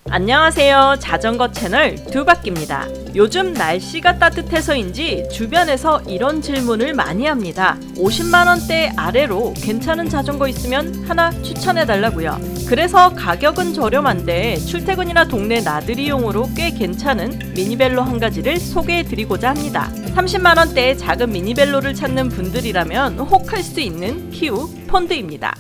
안녕하세요. 자전거 채널 두바퀴입니다. 요즘 날씨가 따뜻해서인지 주변에서 이런 질문을 많이 합니다. 50만원대 아래로 괜찮은 자전거 있으면 하나 추천해달라고요. 그래서 가격은 저렴한데 출퇴근이나 동네 나들이용으로 꽤 괜찮은 미니벨로 한 가지를 소개해드리고자 합니다. 30만원대의 작은 미니벨로를 찾는 분들이라면 혹할 수 있는 키우 폰드입니다.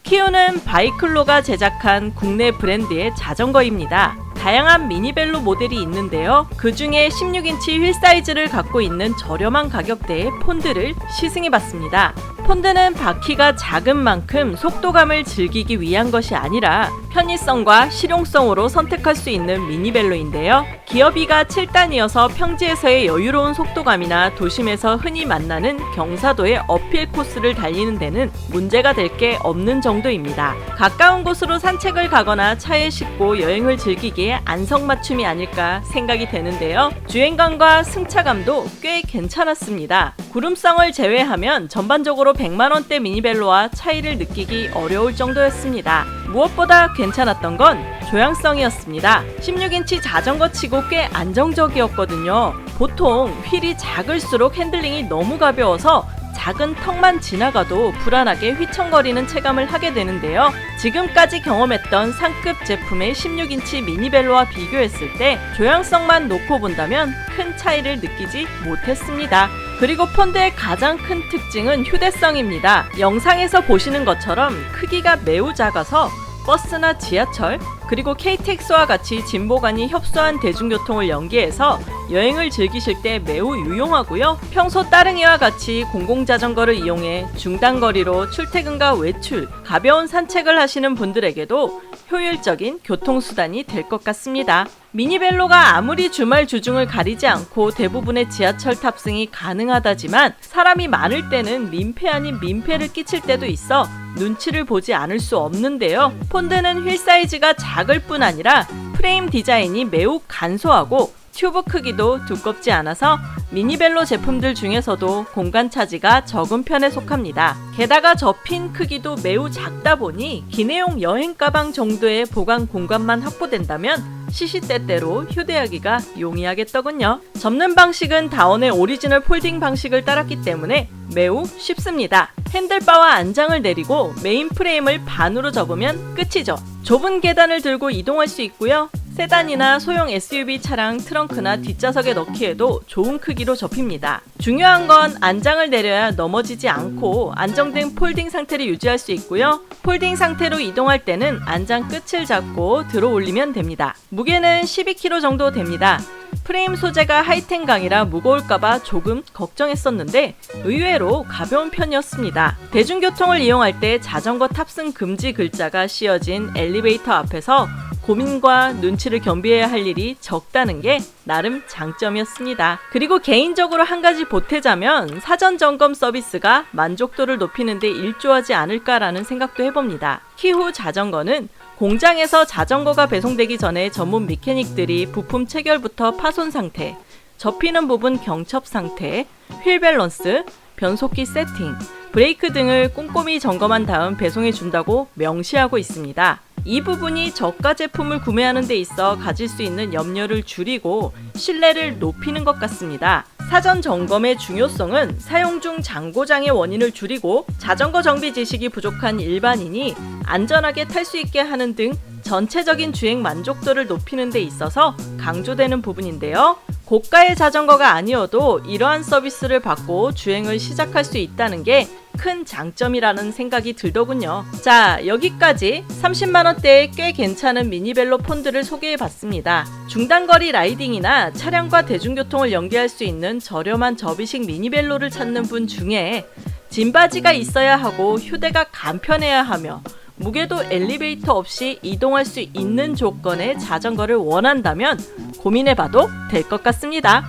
키우는 바이클로가 제작한 국내 브랜드의 자전거입니다. 다양한 미니벨로 모델이 있는데요. 그 중에 16인치 휠 사이즈를 갖고 있는 저렴한 가격대의 폰드를 시승해봤습니다. 폰드는 바퀴가 작은 만큼 속도감을 즐기기 위한 것이 아니라 편의성과 실용성으로 선택할 수 있는 미니벨로인데요. 기어비가 7단이어서 평지에서의 여유로운 속도감이나 도심에서 흔히 만나는 경사도의 어필 코스를 달리는 데는 문제가 될 게 없는 정도입니다. 가까운 곳으로 산책을 가거나 차에 싣고 여행을 즐기기에 안성맞춤이 아닐까 생각이 되는데요. 주행감과 승차감도 꽤 괜찮았습니다. 구름성을 제외하면 전반적으로 100만원대 미니벨로와 차이를 느끼기 어려울 정도였습니다. 무엇보다 괜찮았던 건 조향성이었습니다. 16인치 자전거치고 꽤 안정적이었거든요. 보통 휠이 작을수록 핸들링이 너무 가벼워서 작은 턱만 지나가도 불안하게 휘청거리는 체감을 하게 되는데요. 지금까지 경험했던 상급 제품의 16인치 미니벨로와 비교했을 때 조향성만 놓고 본다면 큰 차이를 느끼지 못했습니다. 그리고 폰드의 가장 큰 특징은 휴대성입니다. 영상에서 보시는 것처럼 크기가 매우 작아서 버스나 지하철, 그리고 KTX와 같이 진보간이 협소한 대중교통을 연계해서 여행을 즐기실 때 매우 유용하고요. 평소 따릉이와 같이 공공자전거를 이용해 중단거리로 출퇴근과 외출, 가벼운 산책을 하시는 분들에게도 효율적인 교통수단이 될 것 같습니다. 미니벨로가 아무리 주말 주중을 가리지 않고 대부분의 지하철 탑승이 가능하다지만 사람이 많을 때는 민폐 아닌 민폐를 끼칠 때도 있어 눈치를 보지 않을 수 없는데요. 폰드는 휠 사이즈가 작을 뿐 아니라 프레임 디자인이 매우 간소하고 튜브 크기도 두껍지 않아서 미니벨로 제품들 중에서도 공간 차지가 적은 편에 속합니다. 게다가 접힌 크기도 매우 작다 보니 기내용 여행 가방 정도의 보관 공간만 확보된다면 시시때때로 휴대하기가 용이하겠더군요. 접는 방식은 다원의 오리지널 폴딩 방식을 따랐기 때문에 매우 쉽습니다. 핸들바와 안장을 내리고 메인 프레임을 반으로 접으면 끝이죠. 좁은 계단을 들고 이동할 수 있고요. 세단이나 소형 SUV 차량 트렁크나 뒷좌석에 넣기에도 좋은 크기로 접힙니다. 중요한 건 안장을 내려야 넘어지지 않고 안정된 폴딩 상태를 유지할 수 있고요. 폴딩 상태로 이동할 때는 안장 끝을 잡고 들어 올리면 됩니다. 무게는 12kg 정도 됩니다. 프레임 소재가 하이텐강이라 무거울까봐 조금 걱정했었는데 의외로 가벼운 편이었습니다. 대중교통을 이용할 때 자전거 탑승 금지 글자가 씌어진 엘리베이터 앞에서 고민과 눈치를 겸비해야 할 일이 적다는 게 나름 장점이었습니다. 그리고 개인적으로 한 가지 보태자면 사전 점검 서비스가 만족도를 높이는 데 일조하지 않을까라는 생각도 해봅니다. 키후 자전거는 공장에서 자전거가 배송되기 전에 전문 미케닉들이 부품 체결부터 파손 상태, 접히는 부분 경첩 상태, 휠 밸런스, 변속기 세팅, 브레이크 등을 꼼꼼히 점검한 다음 배송해 준다고 명시하고 있습니다. 이 부분이 저가 제품을 구매하는 데 있어 가질 수 있는 염려를 줄이고 신뢰를 높이는 것 같습니다. 사전 점검의 중요성은 사용 중 장고장의 원인을 줄이고 자전거 정비 지식이 부족한 일반인이 안전하게 탈 수 있게 하는 등 전체적인 주행 만족도를 높이는 데 있어서 강조되는 부분인데요. 고가의 자전거가 아니어도 이러한 서비스를 받고 주행을 시작할 수 있다는 게 큰 장점이라는 생각이 들더군요. 자, 여기까지 30만원대의 꽤 괜찮은 미니벨로 폰드를 소개해봤습니다. 중단거리 라이딩이나 차량과 대중교통을 연계할 수 있는 저렴한 접이식 미니벨로를 찾는 분 중에 짐바지가 있어야 하고 휴대가 간편해야 하며 무게도 엘리베이터 없이 이동할 수 있는 조건의 자전거를 원한다면 고민해봐도 될 것 같습니다.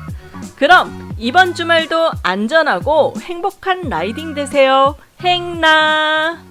그럼 이번 주말도 안전하고 행복한 라이딩 되세요. 행나!